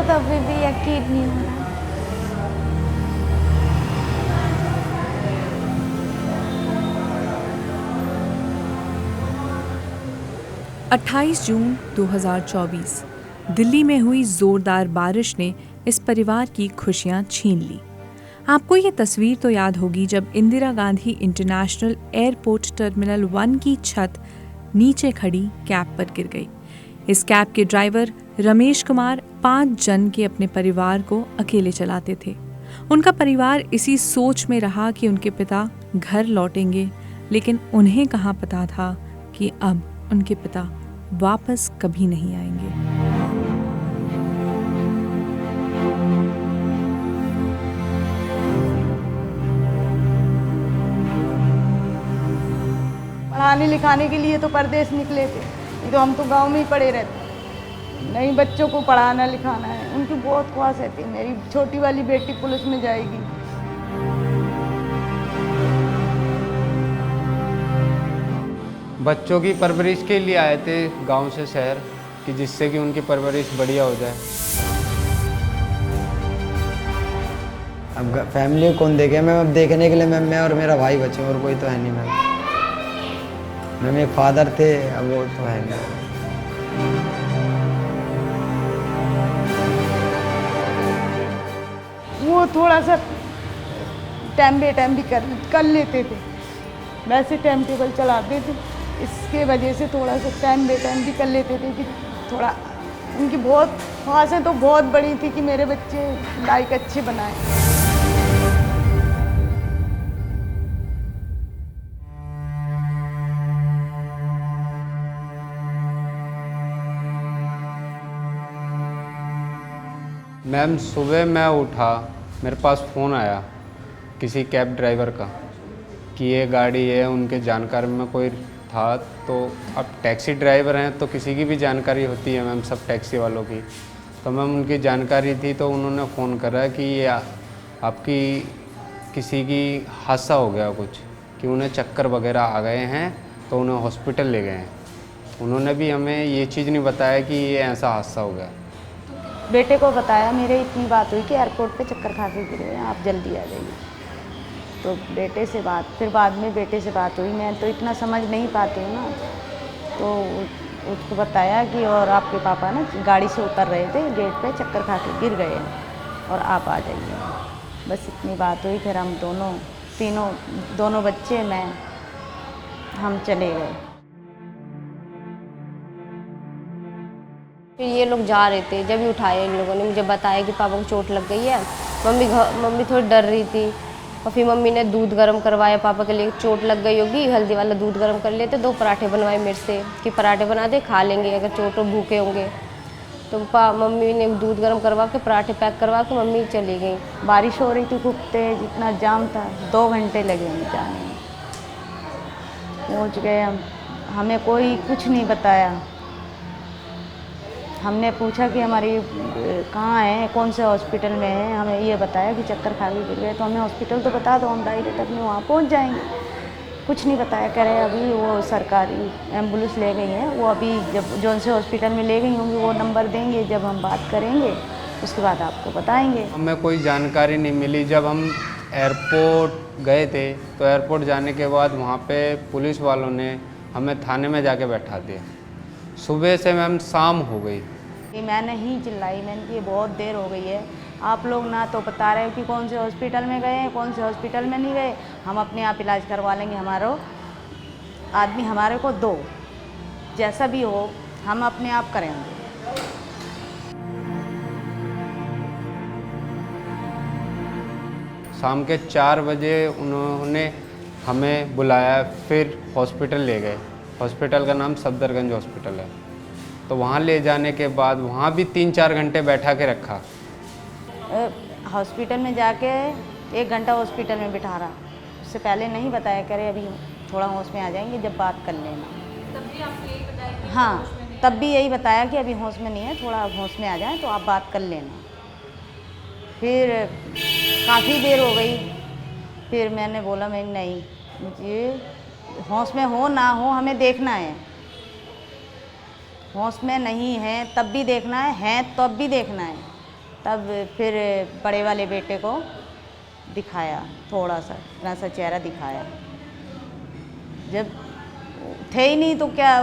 को तो अभी भी यकीन नहीं हो रहा। 28 जून 2024 दिल्ली में हुई जोरदार बारिश ने इस परिवार की खुशियां छीन ली। आपको ये तस्वीर तो याद होगी जब Indira Gandhi international airport terminal 1 की छत नीचे खड़ी कैब पर गिर गई। इस कैब के ड्राइवर रमेश कुमार 5 जन के अपने परिवार को अकेले चलाते थे। उनका परिवार इसी सोच में रहा कि उनके पिता घर लौटेंगे, लेकिन उन्हें कहाँ पता था कि अब उनके पिता वापस कभी नहीं आएंगे। पढ़ाने लिखाने के लिए तो परदेश निकले थे, नहीं तो हम तो गांव में ही पड़े रहते। नहीं, बच्चों को पढ़ाना लिखाना है, उनकी बहुत ख्वाहिश थी। मेरी छोटी वाली बेटी पुलिस में जाएगी। बच्चों की परवरिश के लिए आए थे गांव से शहर, कि जिससे कि उनकी परवरिश बढ़िया हो जाए। अब फैमिली को कौन देखे मैम? अब देखने के लिए मैं और मेरा भाई बचे, और कोई तो है नहीं मैम। मैम एक फादर थे, अब वो तो है नहीं। वो थोड़ा सा टाइम बे टाइम भी कर लेते थे, वैसे टाइम टेबल चलाते थे। इसके वजह से थोड़ा सा टाइम बे टाइम भी कर लेते थे कि थोड़ा उनकी बहुत ख्वाहिशें तो बहुत बड़ी थी कि मेरे बच्चे लाइक अच्छे बनाए। मैम सुबह मैं उठा, मेरे पास फ़ोन आया किसी कैब ड्राइवर का कि ये गाड़ी है, उनके जानकारी में कोई था। तो अब टैक्सी ड्राइवर हैं तो किसी की भी जानकारी होती है मैम, सब टैक्सी वालों की। तो मैम उनकी जानकारी थी, तो उन्होंने फ़ोन करा कि ये आपकी किसी की हादसा हो गया कुछ, कि उन्हें चक्कर वगैरह आ गए हैं, तो उन्हें हॉस्पिटल ले गए हैं। उन्होंने भी हमें ये चीज़ नहीं बताया कि ये ऐसा हादसा हो गया। बेटे को बताया, मेरे इतनी बात हुई कि एयरपोर्ट पे चक्कर खा के गिरे हैं, आप जल्दी आ जाइए। तो बेटे से बात, फिर बाद में बेटे से बात हुई। मैं तो इतना समझ नहीं पाती हूँ ना, तो उसको बताया कि और आपके पापा ना गाड़ी से उतर रहे थे, गेट पे चक्कर खा के गिर गए हैं और आप आ जाइए। बस इतनी बात हुई। फिर हम दोनों बच्चे, मैं, हम चले गए। फिर ये लोग जा रहे थे, जब भी उठाए इन लोगों ने मुझे बताया कि पापा को चोट लग गई है। मम्मी थोड़ी डर रही थी, और फिर मम्मी ने दूध गर्म करवाया पापा के लिए। चोट लग गई होगी, हल्दी वाला दूध गर्म कर लेते। 2 पराठे बनवाए मेरे से कि पराठे बना दे, खा लेंगे अगर चोट हो, भूखे होंगे। तो मम्मी ने दूध गर्म करवा के पराठे पैक करवा के मम्मी चली गई। बारिश हो रही थी खूब तेज, इतना जाम था, 2 घंटे लगे हमें जाने में। पहुँच गए हम, हमें कोई कुछ नहीं बताया। हमने पूछा कि हमारी कहाँ है, कौन से हॉस्पिटल में है, हमें ये बताया कि चक्कर खा के गिर गए। तो हमें हॉस्पिटल तो बता दो, हम डायरेक्ट अपने वहाँ पहुँच जाएंगे। कुछ नहीं बताया। कह रहे अभी वो सरकारी एम्बुलेंस ले गई है, वो अभी जब जौन से हॉस्पिटल में ले गई होंगी वो नंबर देंगे, जब हम बात करेंगे उसके बाद आपको बताएंगे। हमें कोई जानकारी नहीं मिली। जब हम एयरपोर्ट गए थे, तो एयरपोर्ट जाने के बाद वहाँ पे पुलिस वालों ने हमें थाने में जाके बैठा दिया। सुबह से मैम शाम हो गई। मैंने ही चिल्लाई, मैंने कि बहुत देर हो गई है, आप लोग ना तो बता रहे हो कि कौन से हॉस्पिटल में गए हैं, कौन से हॉस्पिटल में नहीं गए। हम अपने आप इलाज करवा लेंगे, हमारा आदमी हमारे को दो, जैसा भी हो हम अपने आप करेंगे। शाम के 4 बजे उन्होंने हमें बुलाया, फिर हॉस्पिटल ले गए। हॉस्पिटल का नाम सफदरगंज हॉस्पिटल है। तो वहाँ ले जाने के बाद वहाँ भी 3-4 घंटे बैठा के रखा। हॉस्पिटल में जाके 1 घंटा हॉस्पिटल में बिठा रहा। उससे पहले नहीं बताया, करे अभी थोड़ा होश में आ जाएंगे, जब बात कर लेना। तब भी आपको यही बताया? हाँ, तब भी यही बताया कि अभी होश में नहीं है, थोड़ा होश में आ जाए तो आप बात कर लेना। फिर काफ़ी देर हो गई। फिर मैंने बोला, मैं नहीं, मुझे होश में हो ना हो हमें देखना है। होश में नहीं है तब भी देखना है तब भी देखना है। तब फिर बड़े वाले बेटे को दिखाया, थोड़ा सा इतना सा चेहरा दिखाया। जब थे ही नहीं तो क्या।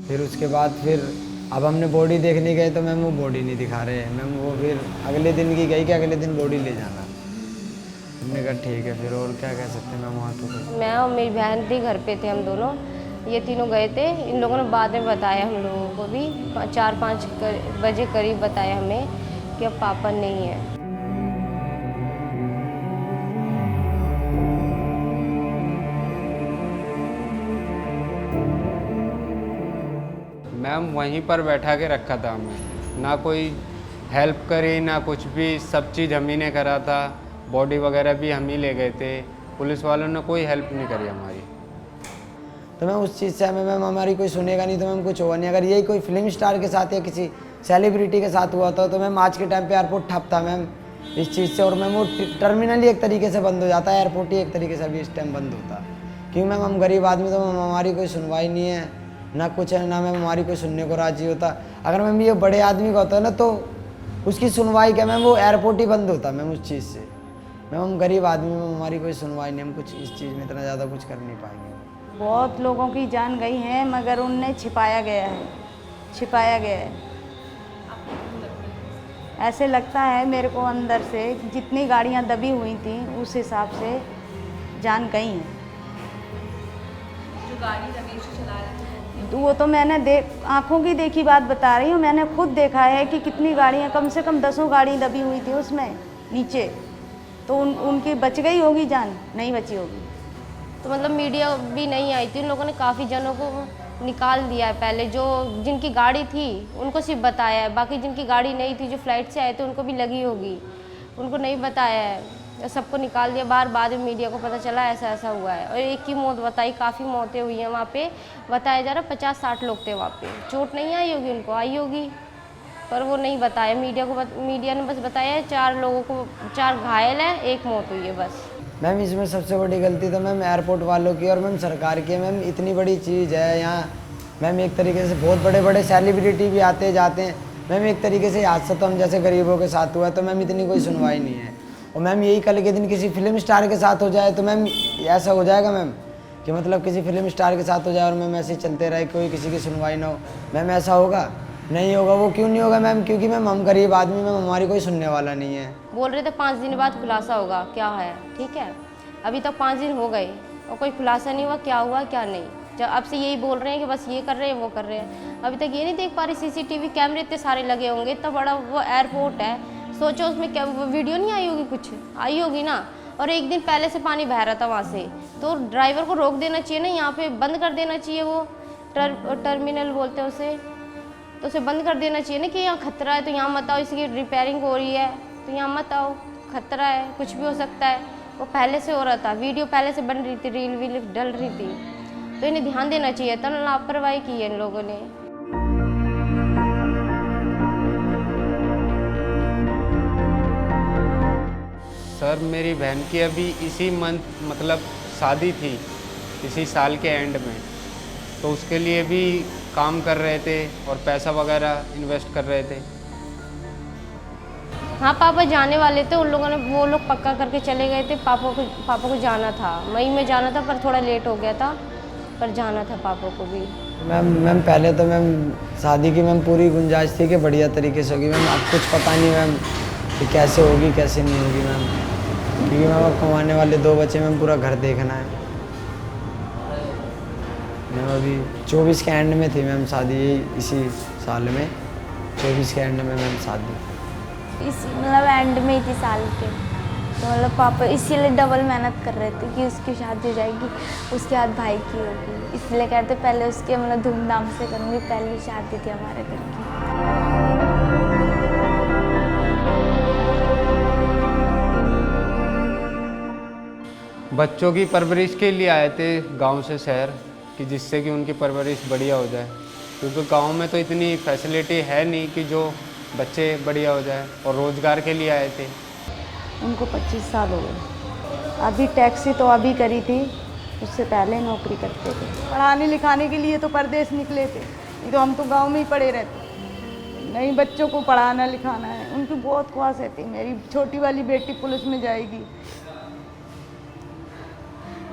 फिर उसके बाद फिर अब हमने बॉडी देखने गए तो मैम वो बॉडी नहीं दिखा रहे हैं मैम। वो फिर अगले दिन की गई कि अगले दिन बॉडी ले जाना। हमने कहा ठीक है, फिर और क्या कह सकते हैं मैम, वहाँ तो कुछ। मैं और मेरी बहन थी, घर पे थे हम दोनों, ये तीनों गए थे। इन लोगों ने बाद में बताया हम लोगों को भी, 4-5 बजे करीब बताया हमें कि अब पापा नहीं है। मैम वहीं पर बैठा के रखा था हमें, ना कोई हेल्प करी ना कुछ भी, सब चीज़ हम ही ने करा था। बॉडी वगैरह भी हम ही ले गए थे, पुलिस वालों ने कोई हेल्प नहीं करी हमारी। तो मैम उस चीज़ से हमें मैम हमारी कोई सुनेगा नहीं तो मैम कुछ होगा नहीं। अगर यही कोई फिल्म स्टार के साथ या किसी सेलिब्रिटी के साथ हुआ था तो मैम आज के टाइम पे एयरपोर्ट ठप था मैम इस चीज़ से। और मैम वो टर्मिनल ही एक तरीके से बंद हो जाता है, एयरपोर्ट ही एक तरीके से अभी इस टाइम बंद होता। क्योंकि मैम हम गरीब आदमी, तो मैम हमारी कोई सुनवाई नहीं है, ना कुछ है, ना मैम हमारी कोई सुनने को राजी होता। अगर मैम ये बड़े आदमी का होता है ना तो उसकी सुनवाई क्या मैम, वो एयरपोर्ट ही बंद होता मैम उस चीज़ से। मैम हम गरीब आदमी में हमारी कोई सुनवाई नहीं, हम कुछ इस चीज़ में इतना ज़्यादा कुछ कर नहीं पाएंगे। बहुत लोगों की जान गई है मगर उनने छिपाया गया है, छिपाया गया है। ऐसे लगता है मेरे को अंदर से, जितनी गाड़ियां दबी हुई थी उस हिसाब से जान गई हैं। जो गाड़ी रमेश चला रहे थे वो तो मैंने आंखों की देखी बात बता रही हूँ। मैंने खुद देखा है कि कितनी गाड़ियाँ, कम से कम 10 गाड़ी दबी हुई थी उसमें नीचे। तो उनकी बच गई होगी जान, नहीं बची होगी। तो मतलब मीडिया भी नहीं आई थी, उन लोगों ने काफ़ी जनों को निकाल दिया है। पहले जो जिनकी गाड़ी थी उनको सिर्फ बताया है, बाकी जिनकी गाड़ी नहीं थी, जो फ्लाइट से आए थे, उनको भी लगी होगी, उनको नहीं बताया है, सबको निकाल दिया बाहर। बाद में मीडिया को पता चला ऐसा ऐसा हुआ है। और एक की मौत बताई, काफ़ी मौतें हुई हैं वहाँ पे, बताया जा रहा 50-60 लोग थे वहाँ पे। चोट नहीं आई होगी उनको, आई होगी, पर वो नहीं बताया मीडिया ने बस बताया 4 लोगों को, 4 घायल हैं, 1 मौत हुई है बस। मैम इसमें सबसे बड़ी गलती तो मैम एयरपोर्ट वालों की और मैम सरकार की है। मैम इतनी बड़ी चीज़ है यहाँ, मैम एक तरीके से बहुत बड़े बड़े सेलिब्रिटी भी आते जाते हैं। मैम एक तरीके से हादसा तो हम जैसे गरीबों के साथ हुआ है तो मैम इतनी कोई सुनवाई नहीं है। और मैम यही कल के दिन किसी फिल्म स्टार के साथ हो जाए तो मैम ऐसा हो जाएगा मैम कि मतलब किसी फिल्म स्टार के साथ हो जाए और मैम ऐसे ही चलते रहे, कोई किसी की सुनवाई ना हो। मैम ऐसा होगा? नहीं होगा। वो क्यों नहीं होगा मैम? क्योंकि मैम हम गरीब आदमी, मैम हमारी कोई सुनने वाला नहीं है। बोल रहे थे 5 दिन बाद खुलासा होगा, क्या है, ठीक है, अभी तक 5 दिन हो गए और कोई खुलासा नहीं हुआ, क्या हुआ क्या नहीं। जब अब से यही बोल रहे हैं कि बस ये कर रहे हैं वो कर रहे हैं, अभी तक ये नहीं देख पा रहे। CCTV कैमरे इतने सारे लगे होंगे, इतना बड़ा वो एयरपोर्ट है, सोचो उसमें क्या वीडियो नहीं आई होगी, कुछ आई होगी ना। और एक दिन पहले से पानी बह रहा था वहाँ से, तो ड्राइवर को रोक देना चाहिए ना, यहाँ पे बंद कर देना चाहिए। वो टर्मिनल बोलते हैं उसे, तो उसे बंद कर देना चाहिए ना कि यहाँ खतरा है तो यहाँ मत आओ, इसकी रिपेयरिंग हो रही है तो यहाँ मत आओ, खतरा है, कुछ भी हो सकता है। वो पहले से हो रहा था, वीडियो पहले से बन रही थी, रील वील डल रही थी, तो इन्हें ध्यान देना चाहिए था। लापरवाही की है इन लोगों ने। सर मेरी बहन की अभी इसी मंथ मतलब शादी थी, इसी साल के एंड में, तो उसके लिए भी काम कर रहे थे और पैसा वगैरह इन्वेस्ट कर रहे थे। हाँ पापा जाने वाले थे, उन लोगों ने वो लोग पक्का करके चले गए थे। पापा को जाना था, मई में जाना था, पर थोड़ा लेट हो गया था, पर जाना था पापा को भी। मैम पहले तो मैम शादी की मैम पूरी गुंजाइश थी कि बढ़िया तरीके से होगी। मैम अब कुछ पता नहीं मैम कि कैसे होगी कैसे नहीं होगी मैम, क्योंकि मैम अब कमाने वाले 2 बच्चे, मैम पूरा घर देखना है। मैम अभी 24 के एंड में थी मैम शादी, इसी साल में 24 के एंड में मैम शादी। इस मतलब एंड में ही थी साल के, तो मतलब पापा इसीलिए डबल मेहनत कर रहे थे कि उसकी शादी हो जाएगी, उसके बाद भाई की होगी, इसलिए कहते पहले उसके मतलब धूमधाम से करूँगी, पहली शादी थी हमारे घर की। बच्चों की परवरिश के लिए आए थे गांव से शहर, कि जिससे कि उनकी परवरिश बढ़िया हो जाए, क्योंकि गांव में तो इतनी फैसिलिटी है नहीं कि जो बच्चे बढ़िया हो जाए, और रोज़गार के लिए आए थे। उनको 25 साल हो गए। अभी टैक्सी तो अभी करी थी, उससे पहले नौकरी करते थे। पढ़ाने लिखाने के लिए तो परदेश निकले थे, नहीं तो हम तो गांव में ही पड़े रहते। नहीं, बच्चों को पढ़ाना लिखाना है, उनकी बहुत ख्वाहिश थी। मेरी छोटी वाली बेटी पुलिस में जाएगी,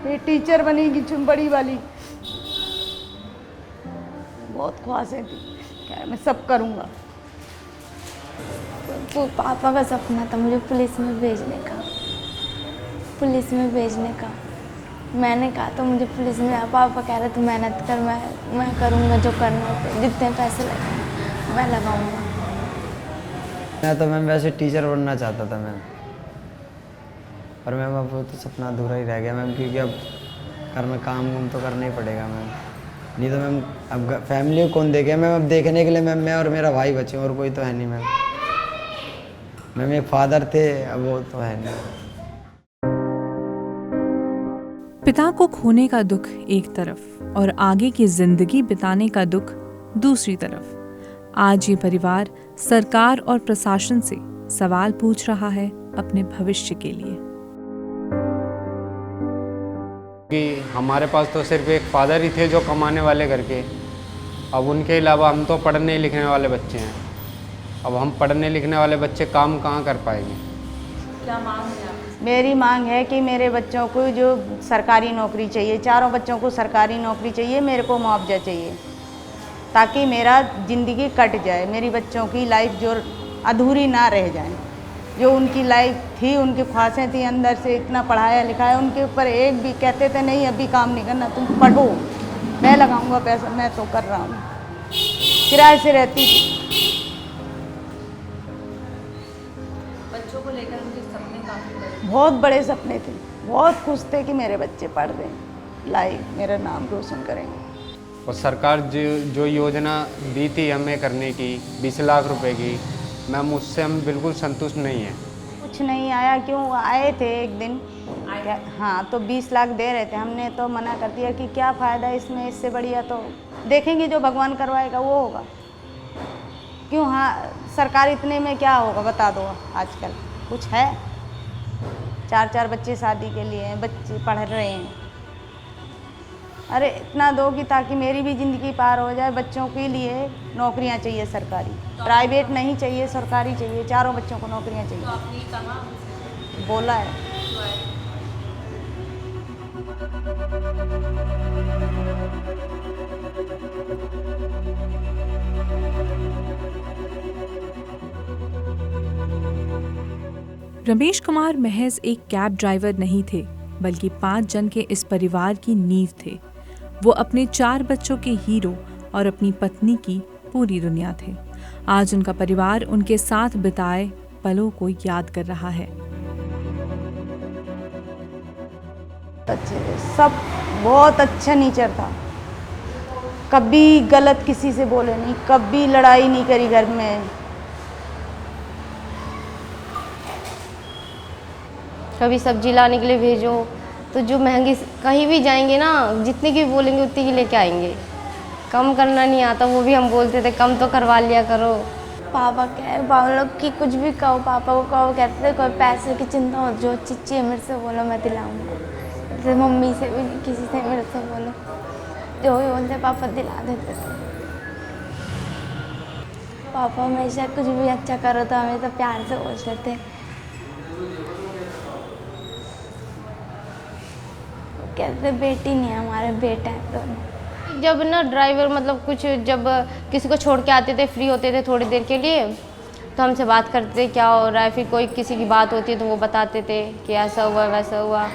ये टीचर बनेगी, बड़ी वाली बहुत ख्वाहिशें थी। खैर मैं सब करूँगा। तो पापा का सपना था मुझे पुलिस में भेजने का, पुलिस में भेजने का। मैंने कहा तो मुझे पुलिस में, पापा कह रहे तू मेहनत कर, मैं करूँगा जो करना है, जितने पैसे लगे मैं लगाऊंगा। मैं तो मैम वैसे टीचर बनना चाहता था मैम, पर मैम अब वो तो सपना अधूरा ही रह गया मैम, क्योंकि अब घर में काम तो करना ही पड़ेगा मैम। नहीं तो मैम अब फैमिली को कौन देखे मैम, अब देखने के लिए मैम मैं और मेरा भाई बचे, और कोई तो है नहीं मैम। मैम एक फादर थे, अब वो तो है नहीं। पिता को खोने का दुख एक तरफ और आगे की जिंदगी बिताने का दुख दूसरी तरफ। आज ये परिवार सरकार और प्रशासन से सवाल पूछ रहा है अपने भविष्य के लिए। कि हमारे पास तो सिर्फ एक फादर ही थे जो कमाने वाले घर के, अब उनके अलावा हम तो पढ़ने लिखने वाले बच्चे हैं। अब हम पढ़ने लिखने वाले बच्चे काम कहाँ कर पाएंगे? क्या मांग है आपकी? मेरी मांग है कि मेरे बच्चों को जो सरकारी नौकरी चाहिए, चारों बच्चों को सरकारी नौकरी चाहिए, मेरे को मुआवजा चाहिए, ताकि मेरा ज़िंदगी कट जाए, मेरी बच्चों की लाइफ जो अधूरी ना रह जाए। जो उनकी लाइफ थी, उनकी ख्वाहिशें थी, अंदर से इतना पढ़ाया लिखाया, उनके ऊपर एक भी कहते थे नहीं अभी काम नहीं करना, तुम पढ़ो, मैं लगाऊंगा पैसा, मैं तो कर रहा हूँ। किराए से रहती थी। बच्चों को लेकर मुझे सपने काफ़ी बड़े, बहुत बड़े सपने थे, बहुत खुश थे कि मेरे बच्चे पढ़ रहे हैं, लाइफ मेरा नाम रोशन करेंगे। और सरकार जो योजना दी थी हमें करने की 20 लाख रुपए की, मैम उससे हम बिल्कुल संतुष्ट नहीं हैं। कुछ नहीं आया। क्यों आए थे एक दिन, हाँ, तो 20 लाख दे रहे थे, हमने तो मना कर दिया कि क्या फ़ायदा इसमें, इससे बढ़िया तो देखेंगे जो भगवान करवाएगा वो होगा। क्यों, हाँ, सरकार इतने में क्या होगा बता दो, आजकल कुछ है? 4-4 बच्चे शादी के लिए हैं, बच्चे पढ़ रहे हैं। अरे इतना दो कि ताकि मेरी भी ज़िंदगी पार हो जाए। बच्चों के लिए नौकरियां चाहिए सरकारी, प्राइवेट नहीं चाहिए, सरकारी चाहिए, चारों बच्चों को नौकरियां चाहिए। तो आपने कहा बोला है। रमेश कुमार महज एक कैब ड्राइवर नहीं थे, बल्कि 5 जन के इस परिवार की नींव थे। वो अपने 4 बच्चों के हीरो और अपनी पत्नी की पूरी दुनिया थे। आज उनका परिवार उनके साथ बिताए पलों को याद कर रहा है। अच्छे थे सब, बहुत अच्छा नेचर था, कभी गलत किसी से बोले नहीं, कभी लड़ाई नहीं करी घर में। कभी सब्जी लाने के लिए भेजो तो जो महंगी, कहीं भी जाएंगे ना, जितने की बोलेंगे उतनी की लेके आएंगे। कम करना नहीं आता, वो भी हम बोलते थे कम तो करवा लिया करो। पापा पापा लोग कि कुछ भी कहो, पापा को कहो, कहते थे कोई पैसे की चिंता हो, जो चीज़ चाहिए मेरे से बोलो मैं दिलाऊंगा। जैसे मम्मी से भी नहीं, किसी से मेरे से बोलो, जो भी बोलते पापा दिला देते थे। पापा हमेशा कुछ भी अच्छा करो तो हमेशा प्यार से बोलते थे। कहते बेटी नहीं है हमारे, बेटा है दोनों। जब ना ड्राइवर मतलब कुछ जब किसी को छोड़ के आते थे, फ्री होते थे थोड़ी देर के लिए, तो हमसे बात करते थे क्या हो रहा है। फिर कोई किसी की बात होती है तो वो बताते थे कि ऐसा हुआ वैसा हुआ।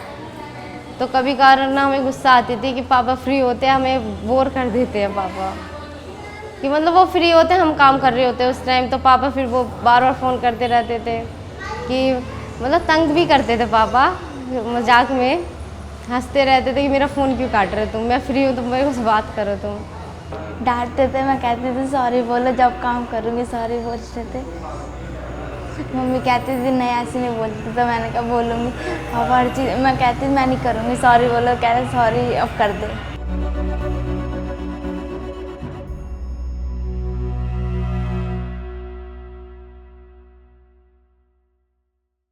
तो कभी कारण ना हमें गुस्सा आती थी कि पापा फ्री होते हैं, हमें बोर कर देते हैं पापा, कि मतलब वो फ्री होते हैं, हम काम कर रहे होते हैं उस टाइम, तो पापा फिर वो बार बार फ़ोन करते रहते थे कि मतलब तंग भी करते थे पापा, मजाक में हंसते रहते थे कि मेरा फ़ोन क्यों काट रहे तुम, मैं फ्री हूँ तो मेरे से बात करो तुम। डांटते थे, मैं कहती थी सॉरी बोलो, जब काम करूँगी सॉरी बोलते थे। मम्मी कहती थी नहीं ऐसे नहीं बोलती, तो मैंने कहा बोलूँगी। पापा हर चीज़ मैं कहती थी मैं नहीं करूँगी, सॉरी बोलो, कह रहे सॉरी अब कर दे।